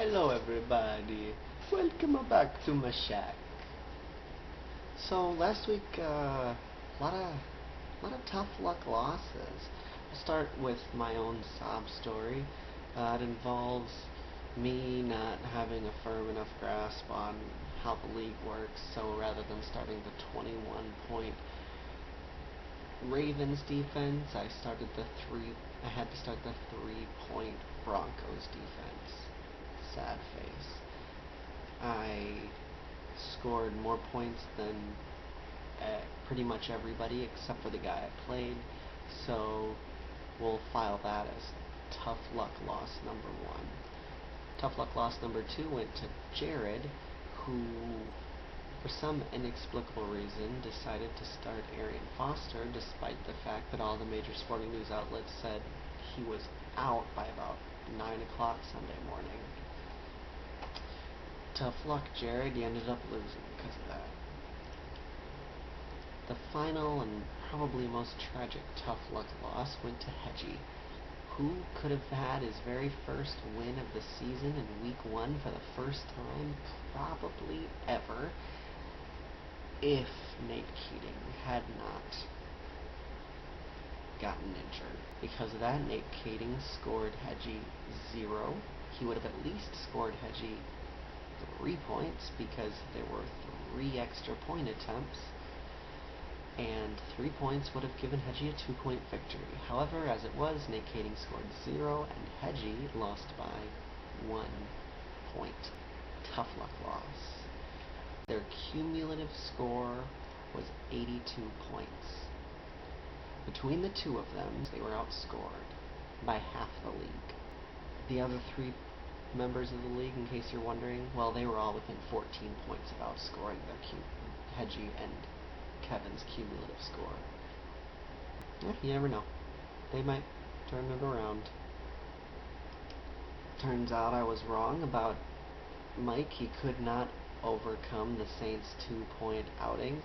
Hello everybody, welcome back to my shack. So last week, lot of tough luck losses. I'll start with my own sob story. It involves me not having a firm enough grasp on how the league works, so rather than starting the 21-point Ravens defense, I had to start the 3-point Broncos defense. Sad face. I scored more points than pretty much everybody except for the guy I played, so we'll file that as tough luck loss number 1. Tough luck loss number 2 went to Jared, who for some inexplicable reason decided to start Arian Foster despite the fact that all the major sporting news outlets said he was out by about 9 o'clock Sunday morning. Tough luck, Jared. You ended up losing because of that. The final and probably most tragic tough luck loss went to Hedgie, who could have had his very first win of the season in week 1 for the first time probably ever if Nate Keating had not gotten injured. Because of that, Nate Keating scored Hedgie 0. He would have at least scored Hedgie 3 points because there were 3 extra point attempts, and 3 points would have given Hedgie a 2-point victory. However, as it was, Nate Keating scored 0 and Hedgie lost by 1 point. Tough luck loss. Their cumulative score was 82 points. Between the two of them, they were outscored by half the league. The other 3 members of the league, in case you're wondering, well, they were all within 14 points of outscoring their Hedgie and Kevin's cumulative score. You never know. They might turn it around. Turns out I was wrong about Mike. He could not overcome the Saints' 2-point outing.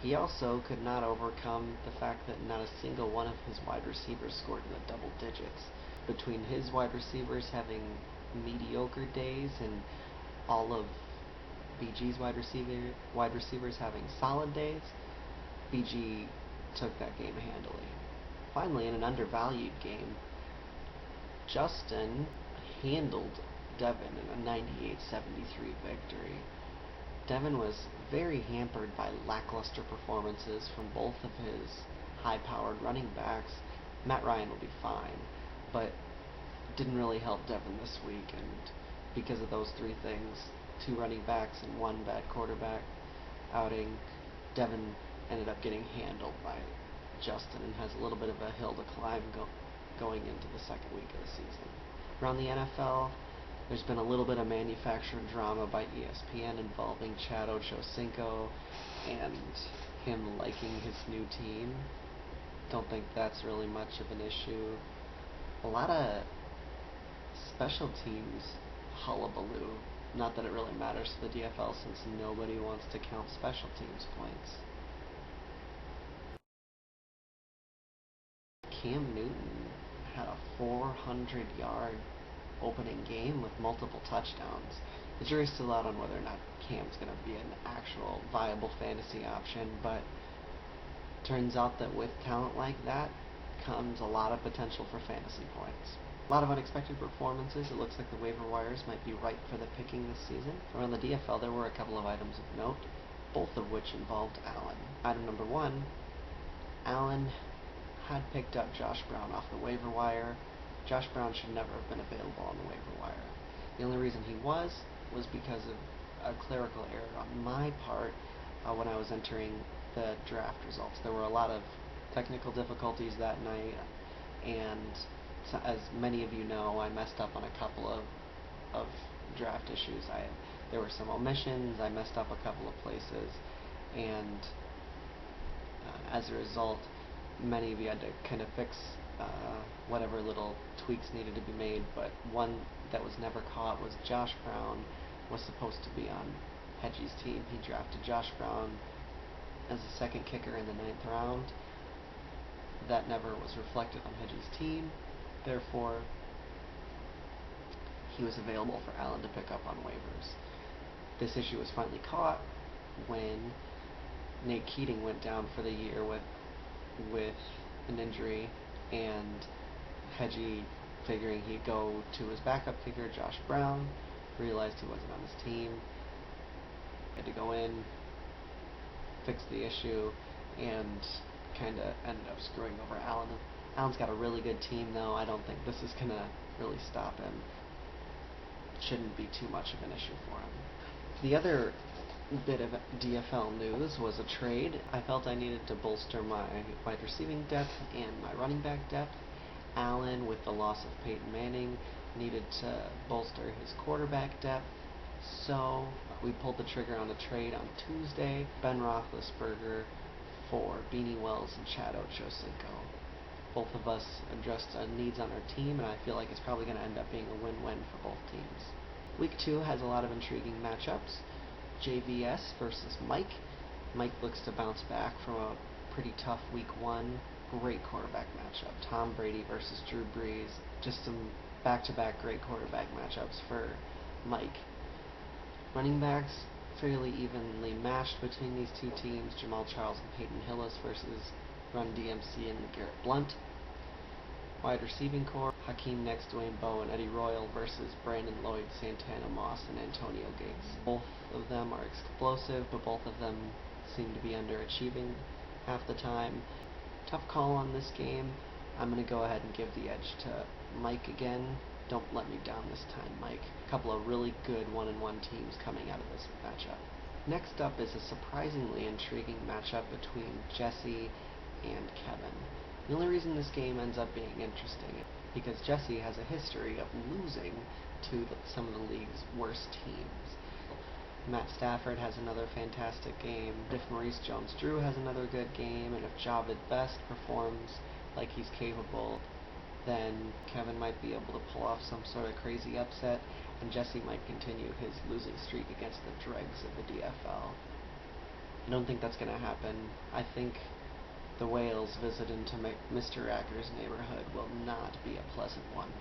He also could not overcome the fact that not a single one of his wide receivers scored in the double digits. Between his wide receivers having mediocre days and all of BG's wide receivers having solid days, BG took that game handily. Finally, in an undervalued game, Justin handled Devin in a 98-73 victory. Devin was very hampered by lackluster performances from both of his high-powered running backs. Matt Ryan will be fine, but didn't really help Devin this week, and because of those 3 things, 2 running backs and 1 bad quarterback outing, Devin ended up getting handled by Justin and has a little bit of a hill to climb going into the second week of the season. Around the NFL, there's been a little bit of manufactured drama by ESPN involving Chad Ochocinco and him liking his new team. Don't think that's really much of an issue. A lot of special teams hullabaloo. Not that it really matters to the DFL since nobody wants to count special teams points. Cam Newton had a 400-yard opening game with multiple touchdowns. The jury's still out on whether or not Cam's going to be an actual viable fantasy option, but turns out that with talent like that comes a lot of potential for fantasy points. A lot of unexpected performances. It looks like the waiver wires might be ripe for the picking this season. Around the DFL, there were a couple of items of note, both of which involved Allen. Item number 1, Allen had picked up Josh Brown off the waiver wire. Josh Brown should never have been available on the waiver wire. The only reason he was because of a clerical error on my part when I was entering the draft results. There were a lot of technical difficulties that night, and as many of you know, I messed up on a couple of draft issues. There were some omissions, I messed up a couple of places, and as a result, many of you had to kind of fix whatever little tweaks needed to be made, but one that was never caught was Josh Brown was supposed to be on Hedgie's team. He drafted Josh Brown as a second kicker in the 9th round. That never was reflected on Hedgie's team. Therefore, he was available for Allen to pick up on waivers. This issue was finally caught when Nate Keating went down for the year with an injury, and Hedgie, figuring he'd go to his backup kicker, Josh Brown, realized he wasn't on his team, had to go in, fix the issue, and kind of ended up screwing over Allen. Allen's got a really good team, though. I don't think this is going to really stop him. Shouldn't be too much of an issue for him. The other bit of DFL news was a trade. I felt I needed to bolster my wide receiving depth and my running back depth. Allen, with the loss of Peyton Manning, needed to bolster his quarterback depth. So we pulled the trigger on a trade on Tuesday. Ben Roethlisberger for Beanie Wells and Chad Ochocinco. Both of us addressed needs on our team, and I feel like it's probably going to end up being a win-win for both teams. Week 2 has a lot of intriguing matchups. JVS versus Mike. Mike looks to bounce back from a pretty tough Week 1. Great quarterback matchup. Tom Brady versus Drew Brees. Just some back-to-back great quarterback matchups for Mike. Running backs, fairly evenly matched between these two teams. Jamal Charles and Peyton Hillis versus Run DMC and Garrett Blunt. Wide receiving core, Hakeem Nicks, Dwayne Bowe, and Eddie Royal versus Brandon Lloyd, Santana Moss, and Antonio Gates. Both of them are explosive, but both of them seem to be underachieving half the time. Tough call on this game. I'm going to go ahead and give the edge to Mike again. Don't let me down this time, Mike. A couple of really good 1-1 teams coming out of this matchup. Next up is a surprisingly intriguing matchup between Jesse and Kevin. The only reason this game ends up being interesting is because Jesse has a history of losing to some of the league's worst teams. Matt Stafford has another fantastic game. If Maurice Jones-Drew has another good game, and if Javid Best performs like he's capable, then Kevin might be able to pull off some sort of crazy upset, and Jesse might continue his losing streak against the dregs of the DFL. I don't think that's going to happen. I think the Whales' visit into Mr. Acker's neighborhood will not be a pleasant one.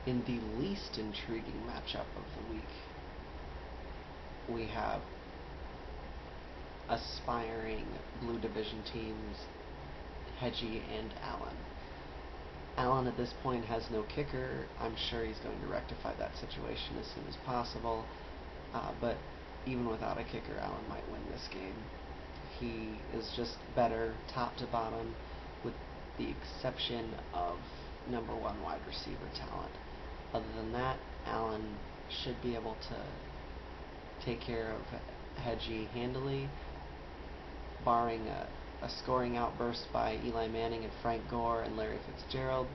In the least intriguing matchup of the week, we have aspiring Blue Division teams, Hedgie and Allen. Allen at this point has no kicker. I'm sure he's going to rectify that situation as soon as possible, but even without a kicker, Allen might win this game. He is just better top to bottom, with the exception of number 1 wide receiver talent. Other than that, Allen should be able to take care of Hedgie handily, barring a scoring outburst by Eli Manning and Frank Gore and Larry Fitzgerald.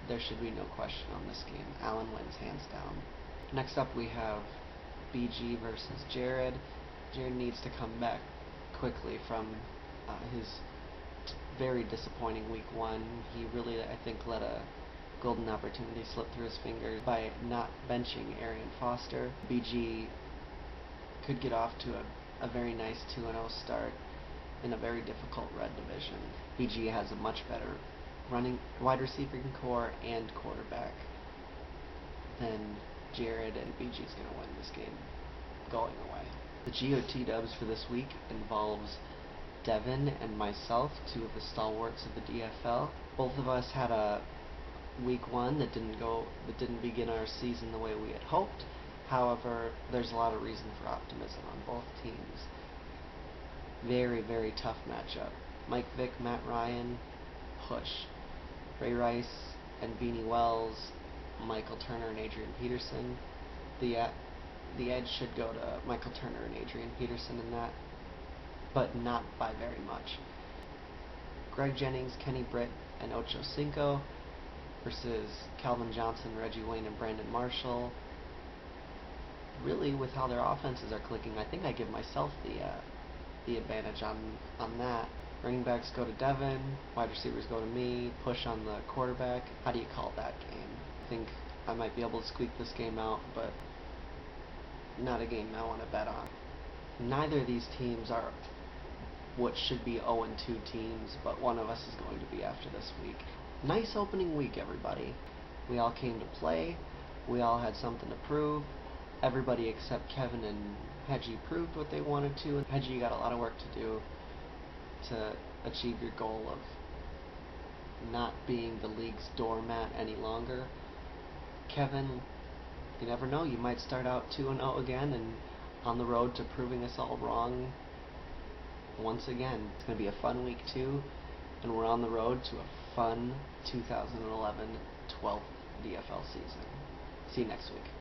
There should be no question on this game. Allen wins hands down. Next up we have BG versus Jared. Jared needs to come back quickly from his very disappointing Week 1. He really, I think, let a golden opportunity slip through his fingers by not benching Arian Foster. BG could get off to a very nice 2-0 start in a very difficult red division. BG has a much better wide receiving core and quarterback than Jared, and BG's going to win this game going away. The GOT dubs for this week involves Devin and myself, 2 of the stalwarts of the DFL. Both of us had a Week 1 that didn't begin our season the way we had hoped. However, there's a lot of reason for optimism on both teams. Very, very tough matchup. Mike Vick, Matt Ryan, push. Ray Rice and Beanie Wells, Michael Turner and Adrian Peterson. The edge should go to Michael Turner and Adrian Peterson in that, but not by very much. Greg Jennings, Kenny Britt, and Ocho Cinco versus Calvin Johnson, Reggie Wayne, and Brandon Marshall. Really, with how their offenses are clicking, I think I give myself the advantage on that. Running backs go to Devin, wide receivers go to me, push on the quarterback. How do you call that game? I think I might be able to squeak this game out, but not a game I want to bet on. Neither of these teams are what should be 0-2 teams, but one of us is going to be after this week. Nice opening week, everybody. We all came to play. We all had something to prove. Everybody except Kevin and Hedgie proved what they wanted to, and Hedgie, you got a lot of work to do to achieve your goal of not being the league's doormat any longer. Kevin, you never know, you might start out 2-0 again and on the road to proving us all wrong once again. It's going to be a fun week too, and we're on the road to a fun 2011 12th DFL season. See you next week.